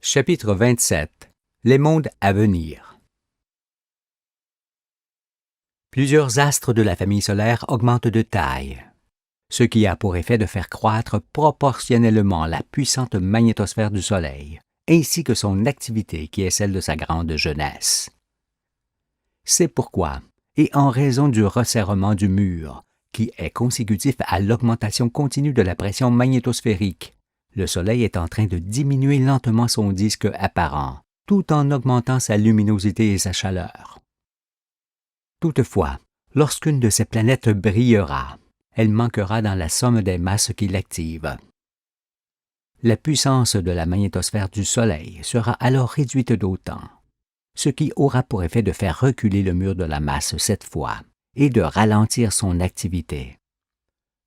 Chapitre 27. Les mondes à venir. Plusieurs astres de la famille solaire augmentent de taille, ce qui a pour effet de faire croître proportionnellement la puissante magnétosphère du Soleil, ainsi que son activité qui est celle de sa grande jeunesse. C'est pourquoi, et en raison du resserrement du mur, qui est consécutif à l'augmentation continue de la pression magnétosphérique, le Soleil est en train de diminuer lentement son disque apparent, tout en augmentant sa luminosité et sa chaleur. Toutefois, lorsqu'une de ces planètes brillera, elle manquera dans la somme des masses qui l'activent. La puissance de la magnétosphère du Soleil sera alors réduite d'autant, ce qui aura pour effet de faire reculer le mur de la masse cette fois et de ralentir son activité.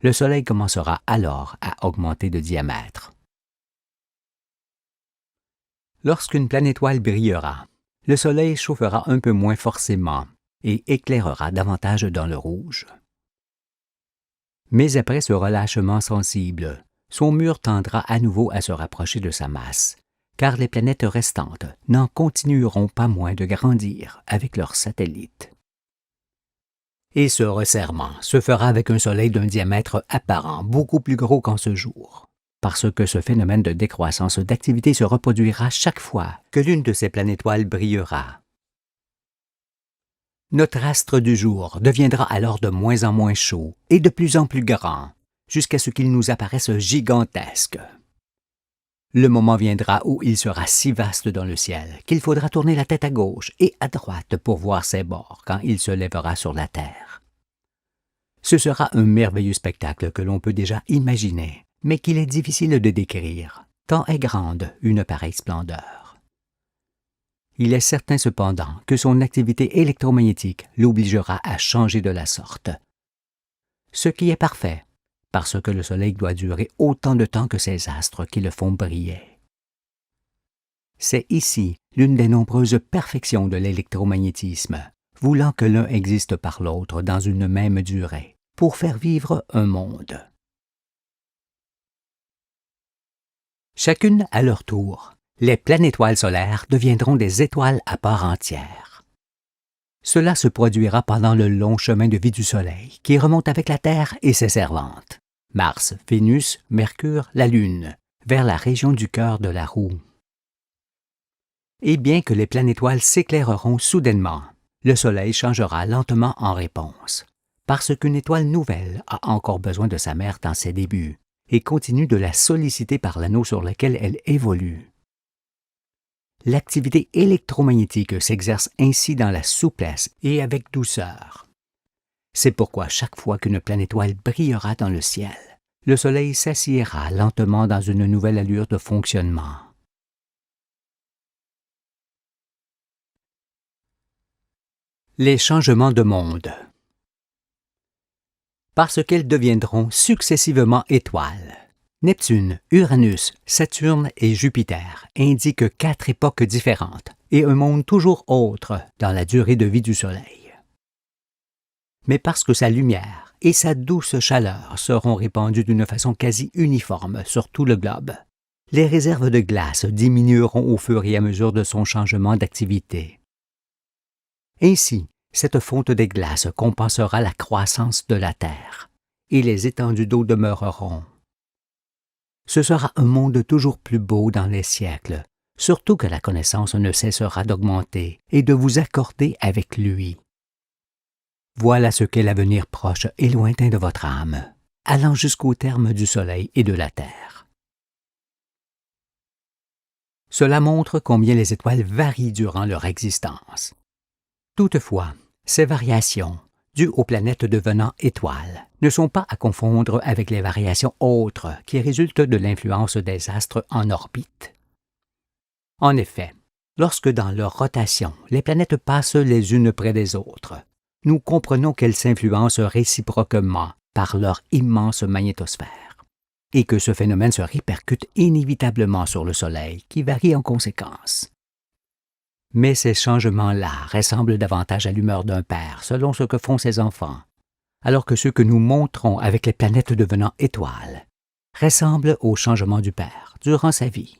Le Soleil commencera alors à augmenter de diamètre. Lorsqu'une planétoile brillera, le Soleil chauffera un peu moins forcément et éclairera davantage dans le rouge. Mais après ce relâchement sensible, son mur tendra à nouveau à se rapprocher de sa masse, car les planètes restantes n'en continueront pas moins de grandir avec leurs satellites. Et ce resserrement se fera avec un Soleil d'un diamètre apparent beaucoup plus gros qu'en ce jour, parce que ce phénomène de décroissance d'activité se reproduira chaque fois que l'une de ces planétoiles brillera. Notre astre du jour deviendra alors de moins en moins chaud et de plus en plus grand, jusqu'à ce qu'il nous apparaisse gigantesque. Le moment viendra où il sera si vaste dans le ciel qu'il faudra tourner la tête à gauche et à droite pour voir ses bords quand il se lèvera sur la Terre. Ce sera un merveilleux spectacle que l'on peut déjà imaginer, mais qu'il est difficile de décrire, tant est grande une pareille splendeur. Il est certain cependant que son activité électromagnétique l'obligera à changer de la sorte. Ce qui est parfait, parce que le Soleil doit durer autant de temps que ces astres qui le font briller. C'est ici l'une des nombreuses perfections de l'électromagnétisme, voulant que l'un existe par l'autre dans une même durée, pour faire vivre un monde. Chacune à leur tour, les planétoiles solaires deviendront des étoiles à part entière. Cela se produira pendant le long chemin de vie du Soleil, qui remonte avec la Terre et ses servantes, Mars, Vénus, Mercure, la Lune, vers la région du cœur de la roue. Et bien que les planétoiles s'éclaireront soudainement, le Soleil changera lentement en réponse, parce qu'une étoile nouvelle a encore besoin de sa mère dans ses débuts, et continue de la solliciter par l'anneau sur lequel elle évolue. L'activité électromagnétique s'exerce ainsi dans la souplesse et avec douceur. C'est pourquoi chaque fois qu'une planétoile brillera dans le ciel, le Soleil s'assiera lentement dans une nouvelle allure de fonctionnement. Les changements de monde. Parce qu'elles deviendront successivement étoiles, Neptune, Uranus, Saturne et Jupiter indiquent 4 époques différentes et un monde toujours autre dans la durée de vie du Soleil. Mais parce que sa lumière et sa douce chaleur seront répandues d'une façon quasi uniforme sur tout le globe, les réserves de glace diminueront au fur et à mesure de son changement d'activité. Ainsi, cette fonte des glaces compensera la croissance de la Terre, et les étendues d'eau demeureront. Ce sera un monde toujours plus beau dans les siècles, surtout que la connaissance ne cessera d'augmenter et de vous accorder avec lui. Voilà ce qu'est l'avenir proche et lointain de votre âme, allant jusqu'au terme du Soleil et de la Terre. Cela montre combien les étoiles varient durant leur existence. Toutefois, ces variations, dues aux planètes devenant étoiles, ne sont pas à confondre avec les variations autres qui résultent de l'influence des astres en orbite. En effet, lorsque dans leur rotation, les planètes passent les unes près des autres, nous comprenons qu'elles s'influencent réciproquement par leur immense magnétosphère, et que ce phénomène se répercute inévitablement sur le Soleil, qui varie en conséquence. Mais ces changements-là ressemblent davantage à l'humeur d'un père selon ce que font ses enfants, alors que ceux que nous montrons avec les planètes devenant étoiles ressemblent aux changements du père durant sa vie.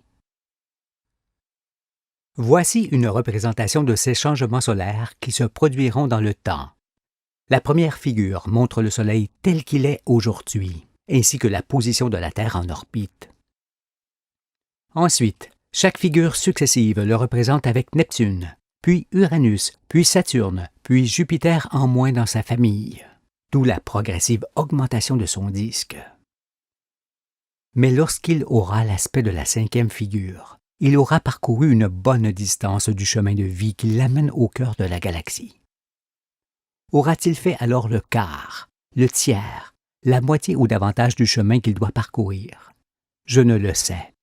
Voici une représentation de ces changements solaires qui se produiront dans le temps. La première figure montre le Soleil tel qu'il est aujourd'hui, ainsi que la position de la Terre en orbite. Ensuite, chaque figure successive le représente avec Neptune, puis Uranus, puis Saturne, puis Jupiter en moins dans sa famille, d'où la progressive augmentation de son disque. Mais lorsqu'il aura l'aspect de la cinquième figure, il aura parcouru une bonne distance du chemin de vie qui l'amène au cœur de la galaxie. Aura-t-il fait alors le quart, le tiers, la moitié ou davantage du chemin qu'il doit parcourir? Je ne le sais.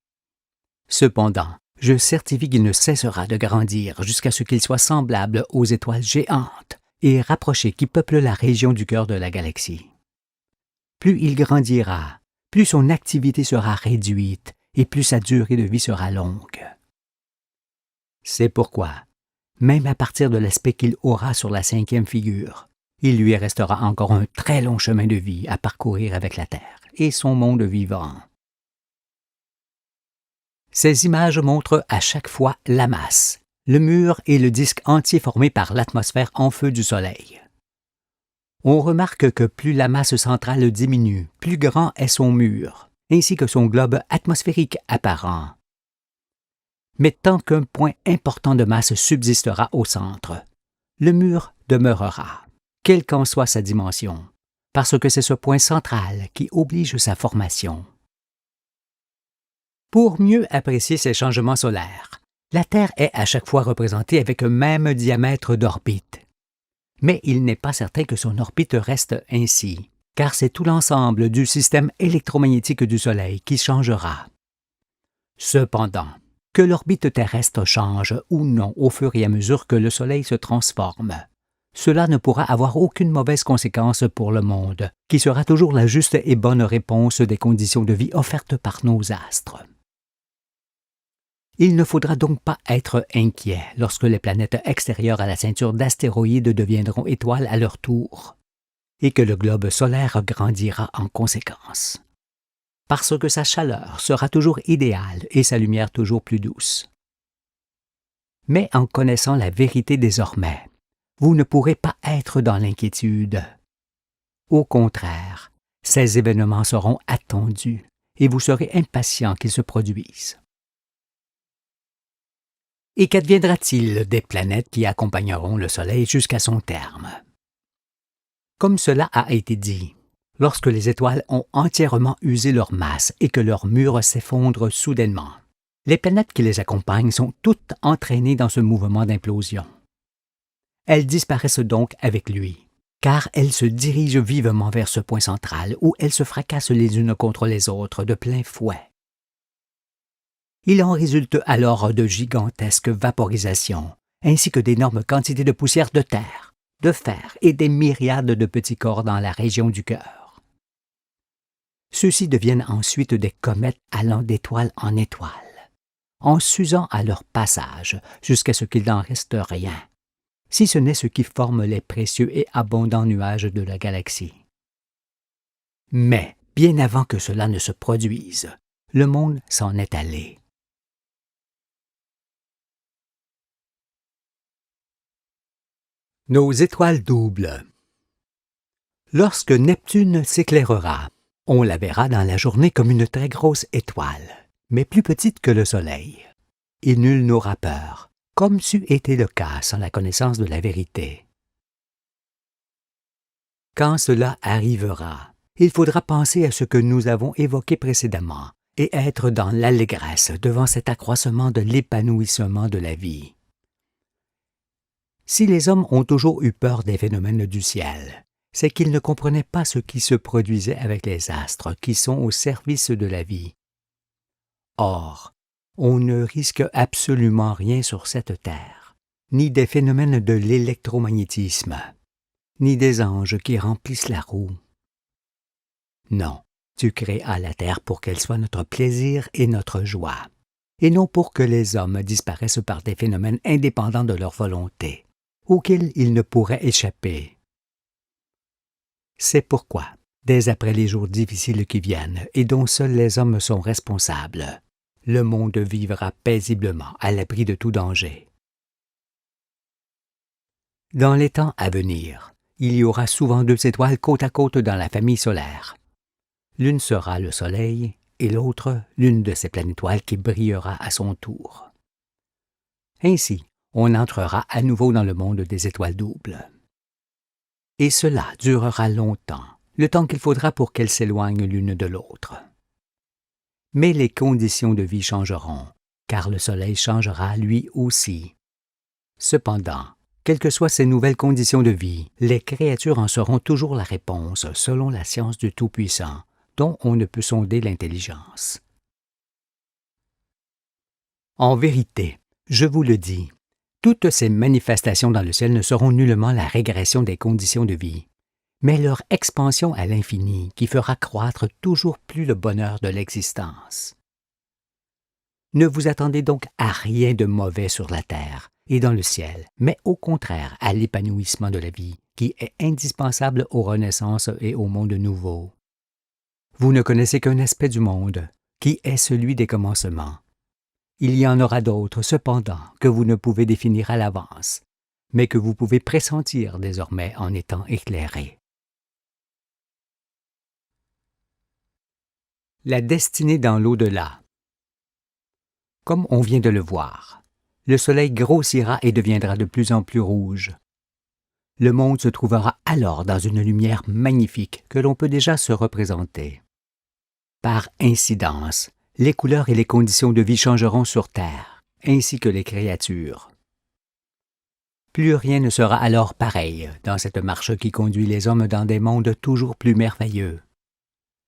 Cependant, je certifie qu'il ne cessera de grandir jusqu'à ce qu'il soit semblable aux étoiles géantes et rapprochées qui peuplent la région du cœur de la galaxie. Plus il grandira, plus son activité sera réduite et plus sa durée de vie sera longue. C'est pourquoi, même à partir de l'aspect qu'il aura sur la cinquième figure, il lui restera encore un très long chemin de vie à parcourir avec la Terre et son monde vivant. Ces images montrent à chaque fois la masse, le mur et le disque entier formé par l'atmosphère en feu du Soleil. On remarque que plus la masse centrale diminue, plus grand est son mur, ainsi que son globe atmosphérique apparent. Mais tant qu'un point important de masse subsistera au centre, le mur demeurera, quelle qu'en soit sa dimension, parce que c'est ce point central qui oblige sa formation. Pour mieux apprécier ces changements solaires, la Terre est à chaque fois représentée avec un même diamètre d'orbite. Mais il n'est pas certain que son orbite reste ainsi, car c'est tout l'ensemble du système électromagnétique du Soleil qui changera. Cependant, que l'orbite terrestre change ou non au fur et à mesure que le Soleil se transforme, cela ne pourra avoir aucune mauvaise conséquence pour le monde, qui sera toujours la juste et bonne réponse des conditions de vie offertes par nos astres. Il ne faudra donc pas être inquiet lorsque les planètes extérieures à la ceinture d'astéroïdes deviendront étoiles à leur tour, et que le globe solaire grandira en conséquence. Parce que sa chaleur sera toujours idéale et sa lumière toujours plus douce. Mais en connaissant la vérité désormais, vous ne pourrez pas être dans l'inquiétude. Au contraire, ces événements seront attendus et vous serez impatient qu'ils se produisent. Et qu'adviendra-t-il des planètes qui accompagneront le Soleil jusqu'à son terme? Comme cela a été dit, lorsque les étoiles ont entièrement usé leur masse et que leurs murs s'effondrent soudainement, les planètes qui les accompagnent sont toutes entraînées dans ce mouvement d'implosion. Elles disparaissent donc avec lui, car elles se dirigent vivement vers ce point central où elles se fracassent les unes contre les autres de plein fouet. Il en résulte alors de gigantesques vaporisations, ainsi que d'énormes quantités de poussière de terre, de fer et des myriades de petits corps dans la région du cœur. Ceux-ci deviennent ensuite des comètes allant d'étoile en étoile, en s'usant à leur passage jusqu'à ce qu'il n'en reste rien, si ce n'est ce qui forme les précieux et abondants nuages de la galaxie. Mais, bien avant que cela ne se produise, le monde s'en est allé. Nos étoiles doubles. Lorsque Neptune s'éclairera, on la verra dans la journée comme une très grosse étoile, mais plus petite que le Soleil. Et nul n'aura peur, comme c'eût été le cas sans la connaissance de la vérité. Quand cela arrivera, il faudra penser à ce que nous avons évoqué précédemment et être dans l'allégresse devant cet accroissement de l'épanouissement de la vie. Si les hommes ont toujours eu peur des phénomènes du ciel, c'est qu'ils ne comprenaient pas ce qui se produisait avec les astres qui sont au service de la vie. Or, on ne risque absolument rien sur cette terre, ni des phénomènes de l'électromagnétisme, ni des anges qui remplissent la roue. Non, tu créas la terre pour qu'elle soit notre plaisir et notre joie, et non pour que les hommes disparaissent par des phénomènes indépendants de leur volonté, auxquels ils ne pourraient échapper. C'est pourquoi, dès après les jours difficiles qui viennent et dont seuls les hommes sont responsables, le monde vivra paisiblement à l'abri de tout danger. Dans les temps à venir, il y aura souvent 2 étoiles côte à côte dans la famille solaire. L'une sera le Soleil et l'autre l'une de ses planétoiles qui brillera à son tour. Ainsi, on entrera à nouveau dans le monde des étoiles doubles. Et cela durera longtemps, le temps qu'il faudra pour qu'elles s'éloignent l'une de l'autre. Mais les conditions de vie changeront, car le Soleil changera lui aussi. Cependant, quelles que soient ces nouvelles conditions de vie, les créatures en seront toujours la réponse selon la science du Tout-Puissant, dont on ne peut sonder l'intelligence. En vérité, je vous le dis, toutes ces manifestations dans le ciel ne seront nullement la régression des conditions de vie, mais leur expansion à l'infini qui fera croître toujours plus le bonheur de l'existence. Ne vous attendez donc à rien de mauvais sur la terre et dans le ciel, mais au contraire à l'épanouissement de la vie, qui est indispensable aux renaissances et au monde nouveau. Vous ne connaissez qu'un aspect du monde, qui est celui des commencements. Il y en aura d'autres, cependant, que vous ne pouvez définir à l'avance, mais que vous pouvez pressentir désormais en étant éclairé. La destinée dans l'au-delà. Comme on vient de le voir, le soleil grossira et deviendra de plus en plus rouge. Le monde se trouvera alors dans une lumière magnifique que l'on peut déjà se représenter. Par incidence, les couleurs et les conditions de vie changeront sur Terre, ainsi que les créatures. Plus rien ne sera alors pareil dans cette marche qui conduit les hommes dans des mondes toujours plus merveilleux.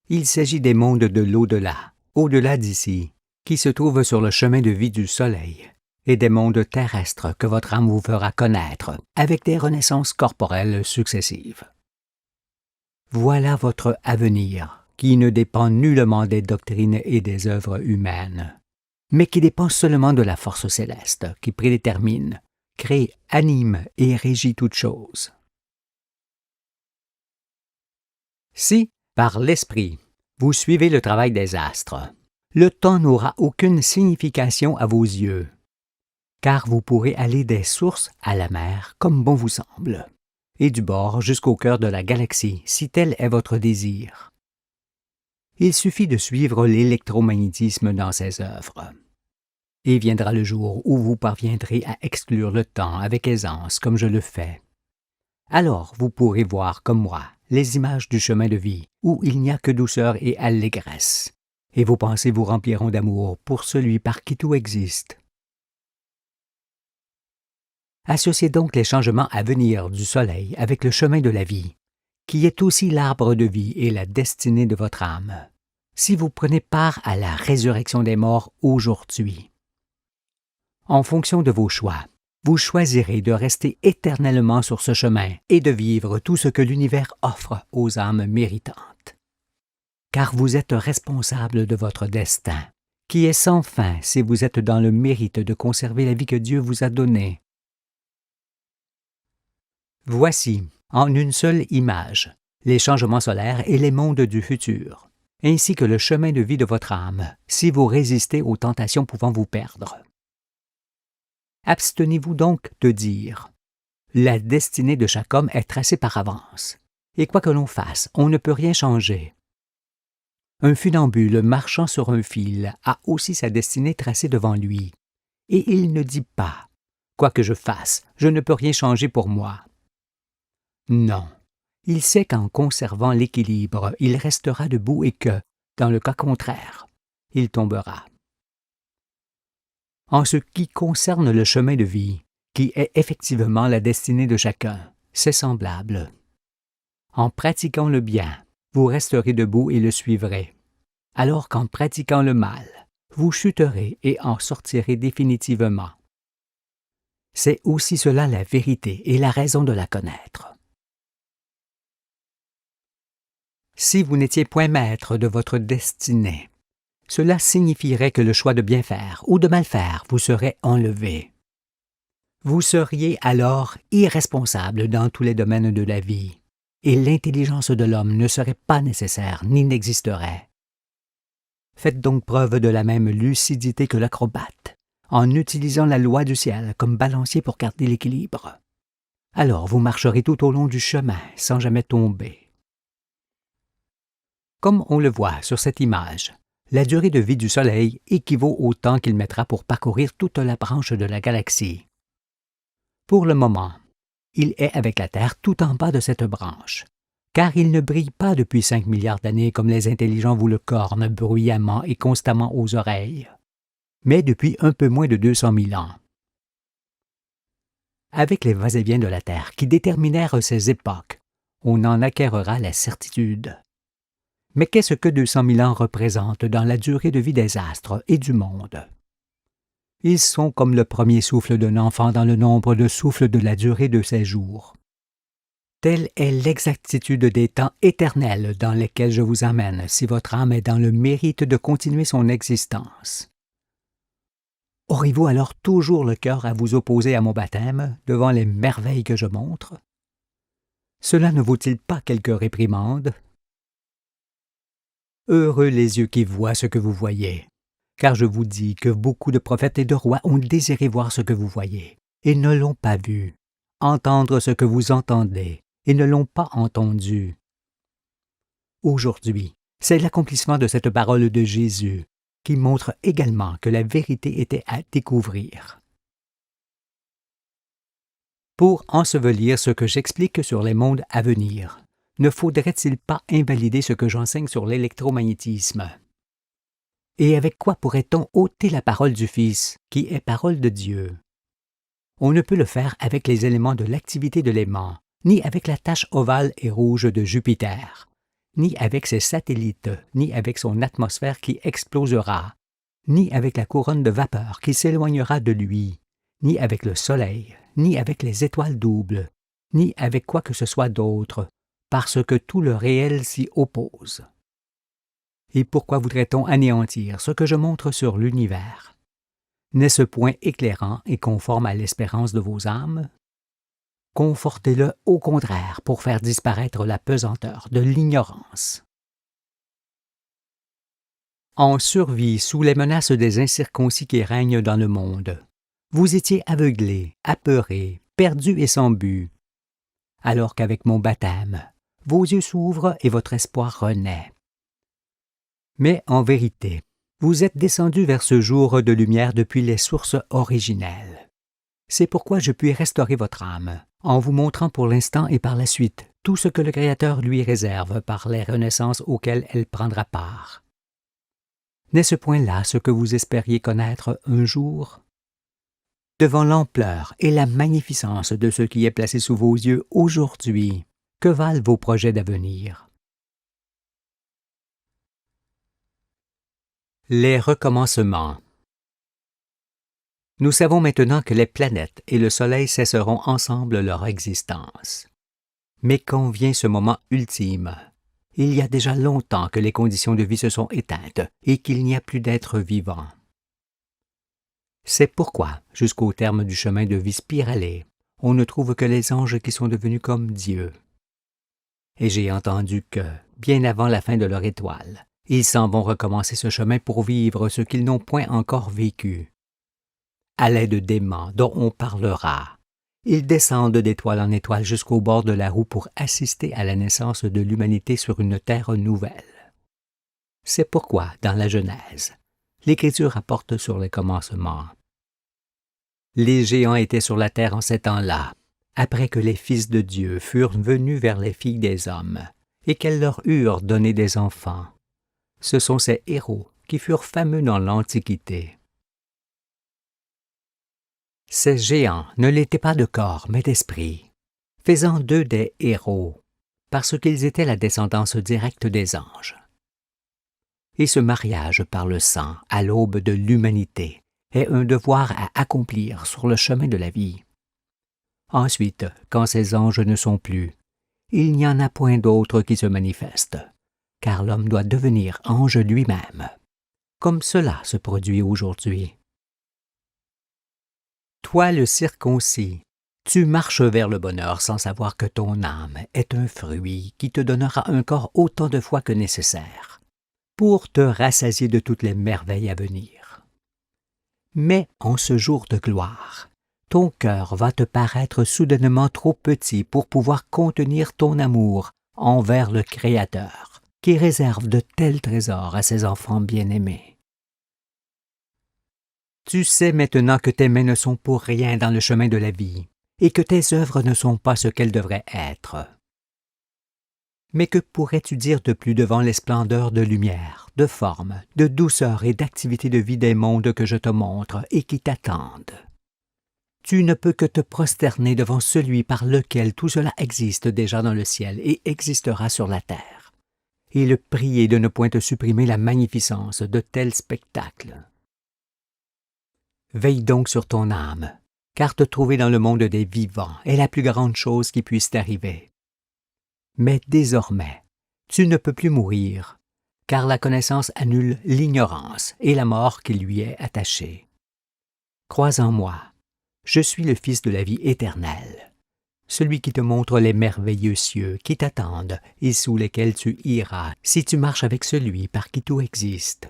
Il s'agit des mondes de l'au-delà, au-delà d'ici, qui se trouvent sur le chemin de vie du Soleil, et des mondes terrestres que votre âme vous fera connaître avec des renaissances corporelles successives. Voilà votre avenir, qui ne dépend nullement des doctrines et des œuvres humaines, mais qui dépend seulement de la force céleste qui prédétermine, crée, anime et régit toutes choses. Si, par l'esprit, vous suivez le travail des astres, le temps n'aura aucune signification à vos yeux, car vous pourrez aller des sources à la mer comme bon vous semble, et du bord jusqu'au cœur de la galaxie, si tel est votre désir. Il suffit de suivre l'électromagnétisme dans ses œuvres. Et viendra le jour où vous parviendrez à exclure le temps avec aisance comme je le fais. Alors vous pourrez voir comme moi les images du chemin de vie où il n'y a que douceur et allégresse, et vos pensées vous rempliront d'amour pour celui par qui tout existe. Associez donc les changements à venir du soleil avec le chemin de la vie, qui est aussi l'arbre de vie et la destinée de votre âme, si vous prenez part à la résurrection des morts aujourd'hui. En fonction de vos choix, vous choisirez de rester éternellement sur ce chemin et de vivre tout ce que l'univers offre aux âmes méritantes. Car vous êtes responsable de votre destin, qui est sans fin si vous êtes dans le mérite de conserver la vie que Dieu vous a donnée. Voici, en une seule image, les changements solaires et les mondes du futur, ainsi que le chemin de vie de votre âme, si vous résistez aux tentations pouvant vous perdre. Abstenez-vous donc de dire « La destinée de chaque homme est tracée par avance, et quoi que l'on fasse, on ne peut rien changer. » Un funambule marchant sur un fil a aussi sa destinée tracée devant lui, et il ne dit pas « Quoi que je fasse, je ne peux rien changer pour moi. » Non, il sait qu'en conservant l'équilibre, il restera debout et que, dans le cas contraire, il tombera. En ce qui concerne le chemin de vie, qui est effectivement la destinée de chacun, c'est semblable. En pratiquant le bien, vous resterez debout et le suivrez, alors qu'en pratiquant le mal, vous chuterez et en sortirez définitivement. C'est aussi cela la vérité et la raison de la connaître. Si vous n'étiez point maître de votre destinée, cela signifierait que le choix de bien faire ou de mal faire vous serait enlevé. Vous seriez alors irresponsable dans tous les domaines de la vie, et l'intelligence de l'homme ne serait pas nécessaire ni n'existerait. Faites donc preuve de la même lucidité que l'acrobate, en utilisant la loi du ciel comme balancier pour garder l'équilibre. Alors vous marcherez tout au long du chemin sans jamais tomber. Comme on le voit sur cette image, la durée de vie du Soleil équivaut au temps qu'il mettra pour parcourir toute la branche de la galaxie. Pour le moment, il est avec la Terre tout en bas de cette branche, car il ne brille pas depuis 5 milliards d'années comme les intelligents vous le cornent bruyamment et constamment aux oreilles, mais depuis un peu moins de 200 000 ans. Avec les va-et-vient de la Terre qui déterminèrent ces époques, on en acquérera la certitude. Mais qu'est-ce que 200 000 ans représentent dans la durée de vie des astres et du monde? Ils sont comme le premier souffle d'un enfant dans le nombre de souffles de la durée de ses jours. Telle est l'exactitude des temps éternels dans lesquels je vous amène si votre âme est dans le mérite de continuer son existence. Aurez-vous alors toujours le cœur à vous opposer à mon baptême devant les merveilles que je montre? Cela ne vaut-il pas quelques réprimandes? Heureux les yeux qui voient ce que vous voyez, car je vous dis que beaucoup de prophètes et de rois ont désiré voir ce que vous voyez, et ne l'ont pas vu, entendre ce que vous entendez, et ne l'ont pas entendu. Aujourd'hui, c'est l'accomplissement de cette parole de Jésus, qui montre également que la vérité était à découvrir. Pour ensevelir ce que j'explique sur les mondes à venir, ne faudrait-il pas invalider ce que j'enseigne sur l'électromagnétisme? Et avec quoi pourrait-on ôter la parole du Fils, qui est parole de Dieu? On ne peut le faire avec les éléments de l'activité de l'aimant, ni avec la tache ovale et rouge de Jupiter, ni avec ses satellites, ni avec son atmosphère qui explosera, ni avec la couronne de vapeur qui s'éloignera de lui, ni avec le Soleil, ni avec les étoiles doubles, ni avec quoi que ce soit d'autre, parce que tout le réel s'y oppose. Et pourquoi voudrait-on anéantir ce que je montre sur l'univers? N'est-ce point éclairant et conforme à l'espérance de vos âmes? Confortez-le au contraire pour faire disparaître la pesanteur de l'ignorance. En survie sous les menaces des incirconcis qui règnent dans le monde, vous étiez aveuglés, apeurés, perdus et sans but, alors qu'avec mon baptême, vos yeux s'ouvrent et votre espoir renaît. Mais en vérité, vous êtes descendus vers ce jour de lumière depuis les sources originelles. C'est pourquoi je puis restaurer votre âme, en vous montrant pour l'instant et par la suite tout ce que le Créateur lui réserve par les renaissances auxquelles elle prendra part. N'est-ce point là ce que vous espériez connaître un jour? Devant l'ampleur et la magnificence de ce qui est placé sous vos yeux aujourd'hui, que valent vos projets d'avenir? Les recommencements. Nous savons maintenant que les planètes et le Soleil cesseront ensemble leur existence. Mais quand vient ce moment ultime, il y a déjà longtemps que les conditions de vie se sont éteintes et qu'il n'y a plus d'êtres vivants. C'est pourquoi, jusqu'au terme du chemin de vie spiralé, on ne trouve que les anges qui sont devenus comme Dieu. Et j'ai entendu que, bien avant la fin de leur étoile, ils s'en vont recommencer ce chemin pour vivre ce qu'ils n'ont point encore vécu. À l'aide d'aimants dont on parlera, ils descendent d'étoile en étoile jusqu'au bord de la roue pour assister à la naissance de l'humanité sur une terre nouvelle. C'est pourquoi, dans la Genèse, l'Écriture rapporte sur les commencements. Les géants étaient sur la terre en ces temps-là, après que les fils de Dieu furent venus vers les filles des hommes, et qu'elles leur eurent donné des enfants. Ce sont ces héros qui furent fameux dans l'Antiquité. Ces géants ne l'étaient pas de corps, mais d'esprit, faisant d'eux des héros, parce qu'ils étaient la descendance directe des anges. Et ce mariage par le sang, à l'aube de l'humanité, est un devoir à accomplir sur le chemin de la vie. Ensuite, quand ces anges ne sont plus, il n'y en a point d'autres qui se manifestent, car l'homme doit devenir ange lui-même, comme cela se produit aujourd'hui. Toi le circoncis, tu marches vers le bonheur sans savoir que ton âme est un fruit qui te donnera un corps autant de fois que nécessaire. pour te rassasier de toutes les merveilles à venir. Mais en ce jour de gloire, ton cœur va te paraître soudainement trop petit pour pouvoir contenir ton amour envers le Créateur, qui réserve de tels trésors à ses enfants bien-aimés. Tu sais maintenant que tes mains ne sont pour rien dans le chemin de la vie, et que tes œuvres ne sont pas ce qu'elles devraient être. Mais que pourrais-tu dire de plus devant les splendeurs de lumière, de forme, de douceur et d'activité de vie des mondes que je te montre et qui t'attendent? Tu ne peux que te prosterner devant celui par lequel tout cela existe déjà dans le ciel et existera sur la terre, et le prier de ne point te supprimer la magnificence de tels spectacles. Veille donc sur ton âme, car te trouver dans le monde des vivants est la plus grande chose qui puisse t'arriver. Mais désormais, tu ne peux plus mourir, car la connaissance annule l'ignorance et la mort qui lui est attachée. Crois en moi, je suis le Fils de la vie éternelle, celui qui te montre les merveilleux cieux qui t'attendent et sous lesquels tu iras si tu marches avec celui par qui tout existe.